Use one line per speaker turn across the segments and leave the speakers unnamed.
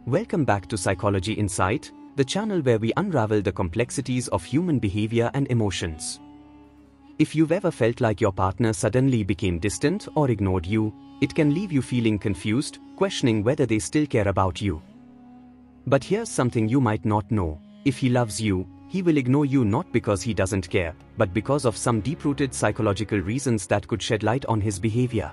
Welcome back to Psychology Insight, the channel where we unravel the complexities of human behavior and emotions. If you've ever felt like your partner suddenly became distant or ignored you, it can leave you feeling confused, questioning whether they still care about you. But here's something you might not know. If he loves you, he will ignore you not because he doesn't care, but because of some deep-rooted psychological reasons that could shed light on his behavior.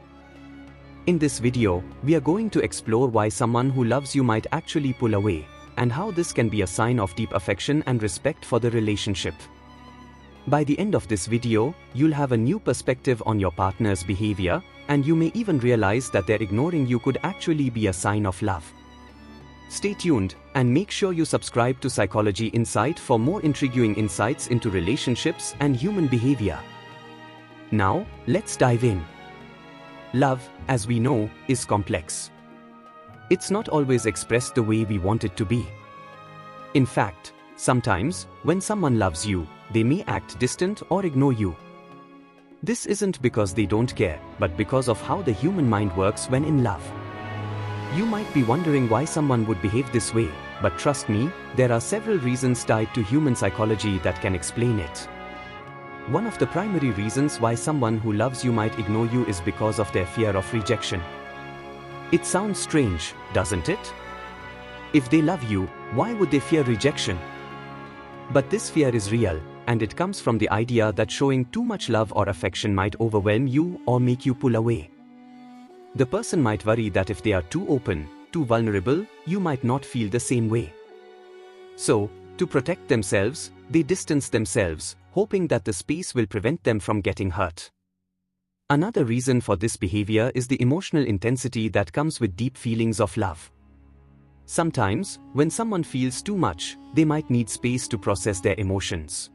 In this video, we are going to explore why someone who loves you might actually pull away, and how this can be a sign of deep affection and respect for the relationship. By the end of this video, you'll have a new perspective on your partner's behavior, and you may even realize that their ignoring you could actually be a sign of love. Stay tuned, and make sure you subscribe to Psychology Insight for more intriguing insights into relationships and human behavior. Now, let's dive in. Love, as we know, is complex. It's not always expressed the way we want it to be. In fact, sometimes, when someone loves you, they may act distant or ignore you. This isn't because they don't care, but because of how the human mind works when in love. You might be wondering why someone would behave this way, but trust me, there are several reasons tied to human psychology that can explain it. One of the primary reasons why someone who loves you might ignore you is because of their fear of rejection. It sounds strange, doesn't it? If they love you, why would they fear rejection? But this fear is real, and it comes from the idea that showing too much love or affection might overwhelm you or make you pull away. The person might worry that if they are too open, too vulnerable, you might not feel the same way. So, to protect themselves, they distance themselves, hoping that the space will prevent them from getting hurt. Another reason for this behavior is the emotional intensity that comes with deep feelings of love. Sometimes, when someone feels too much, they might need space to process their emotions.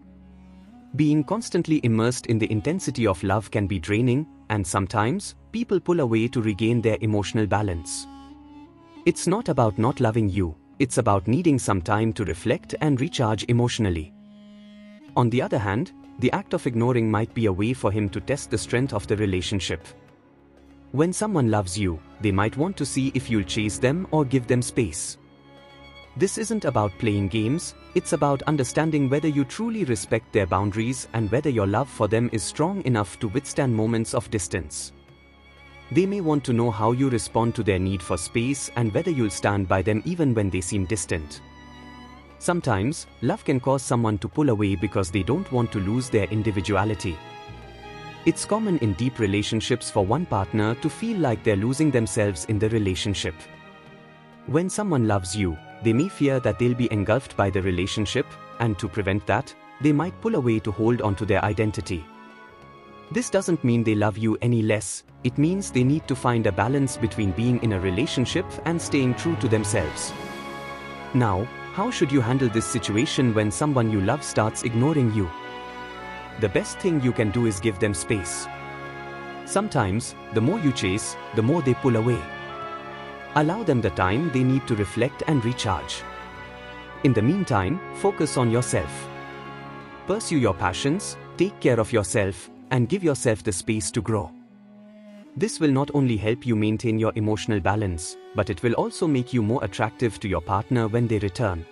Being constantly immersed in the intensity of love can be draining, and sometimes, people pull away to regain their emotional balance. It's not about not loving you, it's about needing some time to reflect and recharge emotionally. On the other hand, the act of ignoring might be a way for him to test the strength of the relationship. When someone loves you, they might want to see if you'll chase them or give them space. This isn't about playing games, it's about understanding whether you truly respect their boundaries and whether your love for them is strong enough to withstand moments of distance. They may want to know how you respond to their need for space and whether you'll stand by them even when they seem distant. Sometimes, love can cause someone to pull away because they don't want to lose their individuality. It's common in deep relationships for one partner to feel like they're losing themselves in the relationship. When someone loves you, they may fear that they'll be engulfed by the relationship, and to prevent that, they might pull away to hold on to their identity. This doesn't mean they love you any less, it means they need to find a balance between being in a relationship and staying true to themselves. Now, how should you handle this situation when someone you love starts ignoring you? The best thing you can do is give them space. Sometimes, the more you chase, the more they pull away. Allow them the time they need to reflect and recharge. In the meantime, focus on yourself. Pursue your passions, take care of yourself, and give yourself the space to grow. This will not only help you maintain your emotional balance, but it will also make you more attractive to your partner when they return.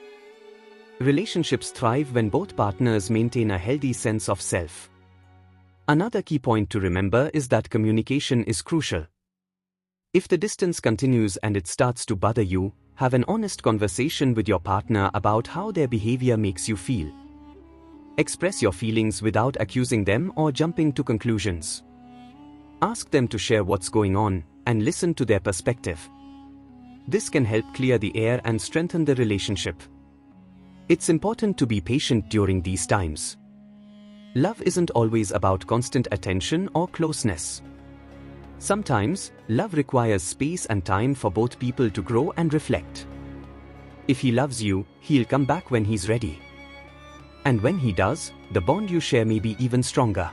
Relationships thrive when both partners maintain a healthy sense of self. Another key point to remember is that communication is crucial. If the distance continues and it starts to bother you, have an honest conversation with your partner about how their behavior makes you feel. Express your feelings without accusing them or jumping to conclusions. Ask them to share what's going on, and listen to their perspective. This can help clear the air and strengthen the relationship. It's important to be patient during these times. Love isn't always about constant attention or closeness. Sometimes, love requires space and time for both people to grow and reflect. If he loves you, he'll come back when he's ready. And when he does, the bond you share may be even stronger.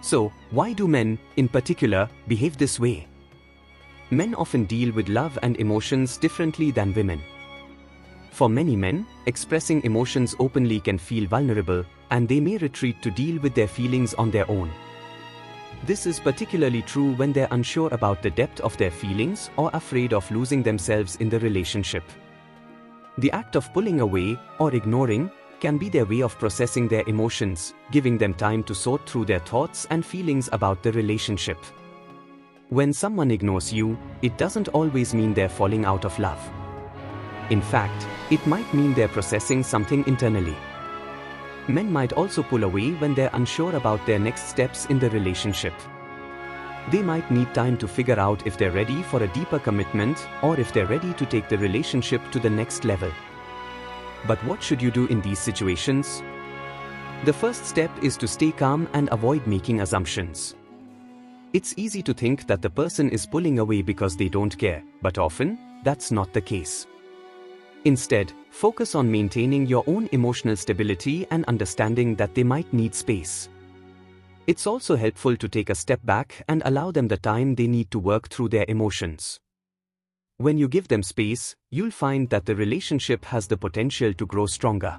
So, why do men, in particular, behave this way? Men often deal with love and emotions differently than women. For many men, expressing emotions openly can feel vulnerable, and they may retreat to deal with their feelings on their own. This is particularly true when they're unsure about the depth of their feelings or afraid of losing themselves in the relationship. The act of pulling away or ignoring can be their way of processing their emotions, giving them time to sort through their thoughts and feelings about the relationship. When someone ignores you, it doesn't always mean they're falling out of love. In fact, it might mean they're processing something internally. Men might also pull away when they're unsure about their next steps in the relationship. They might need time to figure out if they're ready for a deeper commitment or if they're ready to take the relationship to the next level. But what should you do in these situations? The first step is to stay calm and avoid making assumptions. It's easy to think that the person is pulling away because they don't care, but often, that's not the case. Instead, focus on maintaining your own emotional stability and understanding that they might need space. It's also helpful to take a step back and allow them the time they need to work through their emotions. When you give them space, you'll find that the relationship has the potential to grow stronger.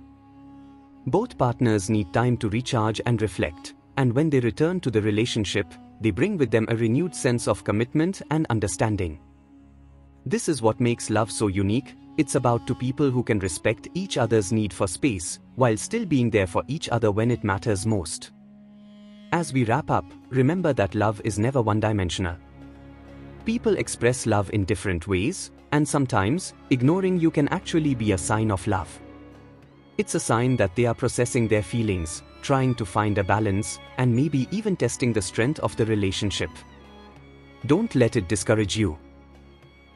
Both partners need time to recharge and reflect, and when they return to the relationship, they bring with them a renewed sense of commitment and understanding. This is what makes love so unique. It's about two people who can respect each other's need for space, while still being there for each other when it matters most. As we wrap up, remember that love is never one-dimensional. People express love in different ways, and sometimes, ignoring you can actually be a sign of love. It's a sign that they are processing their feelings, trying to find a balance, and maybe even testing the strength of the relationship. Don't let it discourage you.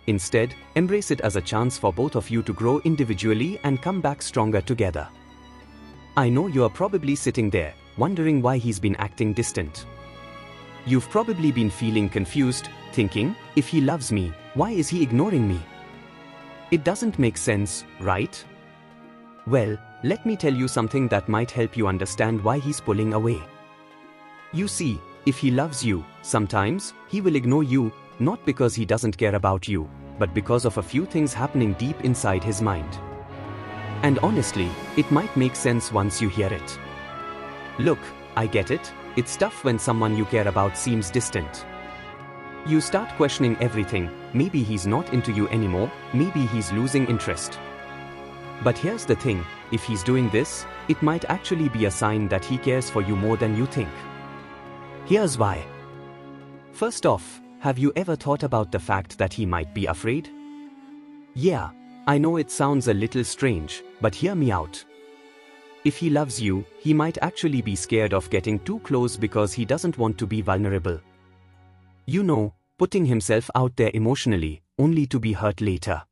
Instead, embrace it as a chance for both of you to grow individually and come back stronger together. I know you are probably sitting there, wondering why he's been acting distant. You've probably been feeling confused, thinking, if he loves me, why is he ignoring me? It doesn't make sense, right? Well, let me tell you something that might help you understand why he's pulling away. You see, if he loves you, sometimes, he will ignore you, not because he doesn't care about you, but because of a few things happening deep inside his mind. And honestly, it might make sense once you hear it. Look, I get it, it's tough when someone you care about seems distant. You start questioning everything, maybe he's not into you anymore, maybe he's losing interest. But here's the thing, if he's doing this, it might actually be a sign that he cares for you more than you think. Here's why. First off, have you ever thought about the fact that he might be afraid? Yeah, I know it sounds a little strange, but hear me out. If he loves you, he might actually be scared of getting too close because he doesn't want to be vulnerable. You know, putting himself out there emotionally, only to be hurt later.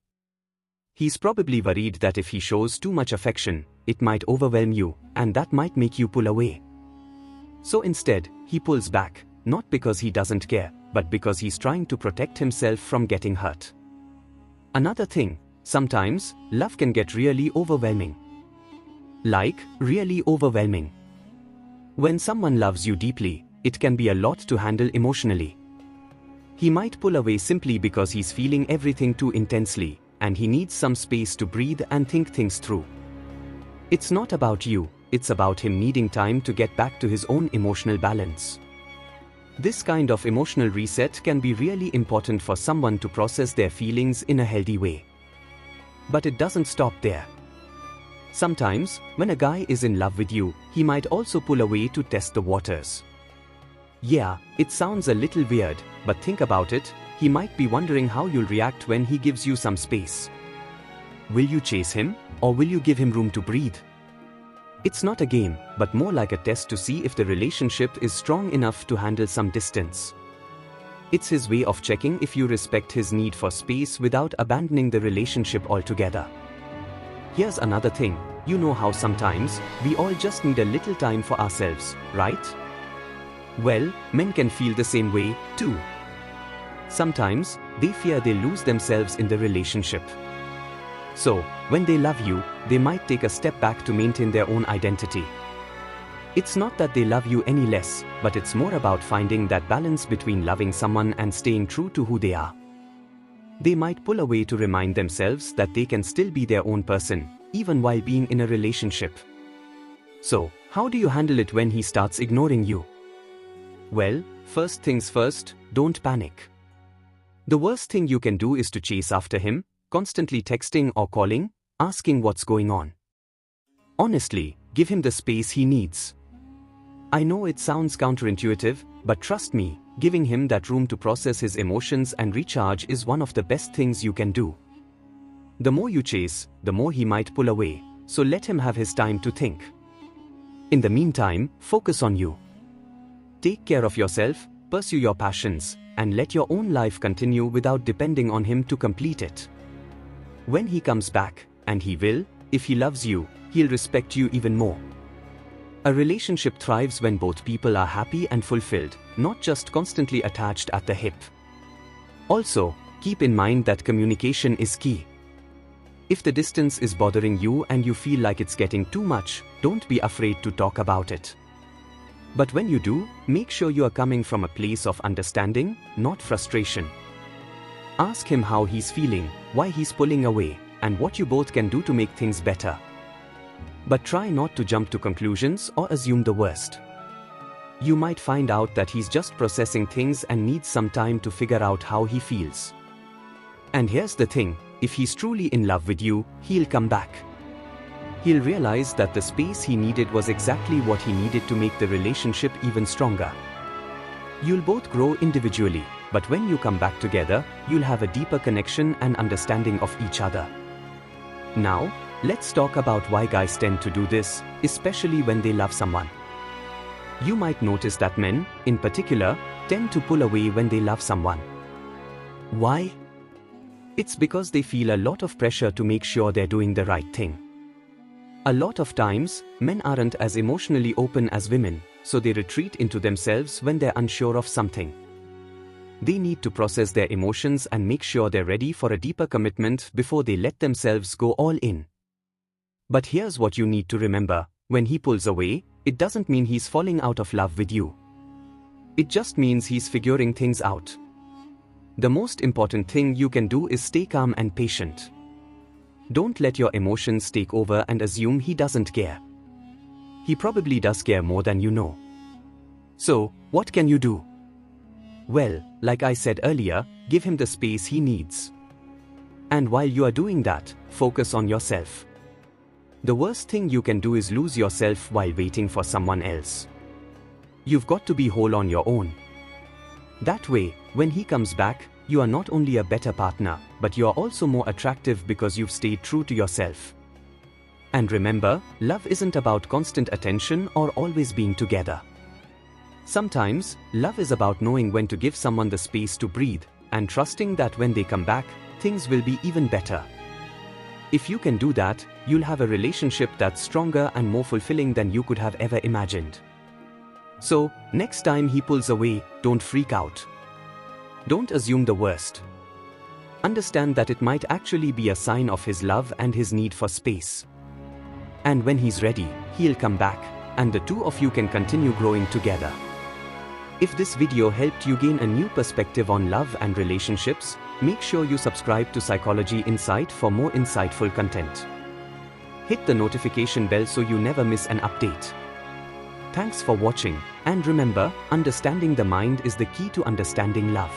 He's probably worried that if he shows too much affection, it might overwhelm you, and that might make you pull away. So instead, he pulls back, not because he doesn't care, but because he's trying to protect himself from getting hurt. Another thing, sometimes, love can get really overwhelming. Like, really overwhelming. When someone loves you deeply, it can be a lot to handle emotionally. He might pull away simply because he's feeling everything too intensely, and he needs some space to breathe and think things through. It's not about you, it's about him needing time to get back to his own emotional balance. This kind of emotional reset can be really important for someone to process their feelings in a healthy way. But it doesn't stop there. Sometimes, when a guy is in love with you, he might also pull away to test the waters. Yeah, it sounds a little weird, but think about it, he might be wondering how you'll react when he gives you some space. Will you chase him, or will you give him room to breathe? It's not a game, but more like a test to see if the relationship is strong enough to handle some distance. It's his way of checking if you respect his need for space without abandoning the relationship altogether. Here's another thing, you know how sometimes, we all just need a little time for ourselves, right? Well, men can feel the same way, too. Sometimes, they fear they'll lose themselves in the relationship. So, when they love you, they might take a step back to maintain their own identity. It's not that they love you any less, but it's more about finding that balance between loving someone and staying true to who they are. They might pull away to remind themselves that they can still be their own person, even while being in a relationship. So, how do you handle it when he starts ignoring you? Well, First things first, don't panic. The worst thing you can do is to chase after him, constantly texting or calling, asking what's going on. Honestly, give him the space he needs. I know it sounds counterintuitive, but trust me, giving him that room to process his emotions and recharge is one of the best things you can do. The more you chase, the more he might pull away, so let him have his time to think. In the meantime, focus on you. Take care of yourself, pursue your passions, and let your own life continue without depending on him to complete it. When he comes back, and he will, if he loves you, he'll respect you even more. A relationship thrives when both people are happy and fulfilled, not just constantly attached at the hip. Also, keep in mind that communication is key. If the distance is bothering you and you feel like it's getting too much, don't be afraid to talk about it. But when you do, make sure you are coming from a place of understanding, not frustration. Ask him how he's feeling, why he's pulling away, and what you both can do to make things better. But try not to jump to conclusions or assume the worst. You might find out that he's just processing things and needs some time to figure out how he feels. And here's the thing, if he's truly in love with you, he'll come back. He'll realize that the space he needed was exactly what he needed to make the relationship even stronger. You'll both grow individually, but when you come back together, you'll have a deeper connection and understanding of each other. Now, let's talk about why guys tend to do this, especially when they love someone. You might notice that men, in particular, tend to pull away when they love someone. Why? It's because they feel a lot of pressure to make sure they're doing the right thing. A lot of times, men aren't as emotionally open as women, so they retreat into themselves when they're unsure of something. They need to process their emotions and make sure they're ready for a deeper commitment before they let themselves go all in. But here's what you need to remember, when he pulls away, it doesn't mean he's falling out of love with you. It just means he's figuring things out. The most important thing you can do is stay calm and patient. Don't let your emotions take over and assume he doesn't care. He probably does care more than you know. So, what can you do? Well, like I said earlier, give him the space he needs. And while you are doing that, focus on yourself. The worst thing you can do is lose yourself while waiting for someone else. You've got to be whole on your own. That way, when he comes back, you are not only a better partner, but you are also more attractive because you've stayed true to yourself. And remember, love isn't about constant attention or always being together. Sometimes, love is about knowing when to give someone the space to breathe, and trusting that when they come back, things will be even better. If you can do that, you'll have a relationship that's stronger and more fulfilling than you could have ever imagined. So, next time he pulls away, don't freak out. Don't assume the worst. Understand that it might actually be a sign of his love and his need for space. And when he's ready, he'll come back, and the two of you can continue growing together. If this video helped you gain a new perspective on love and relationships, make sure you subscribe to Psychology Insight for more insightful content. Hit the notification bell so you never miss an update. Thanks for watching, and remember, understanding the mind is the key to understanding love.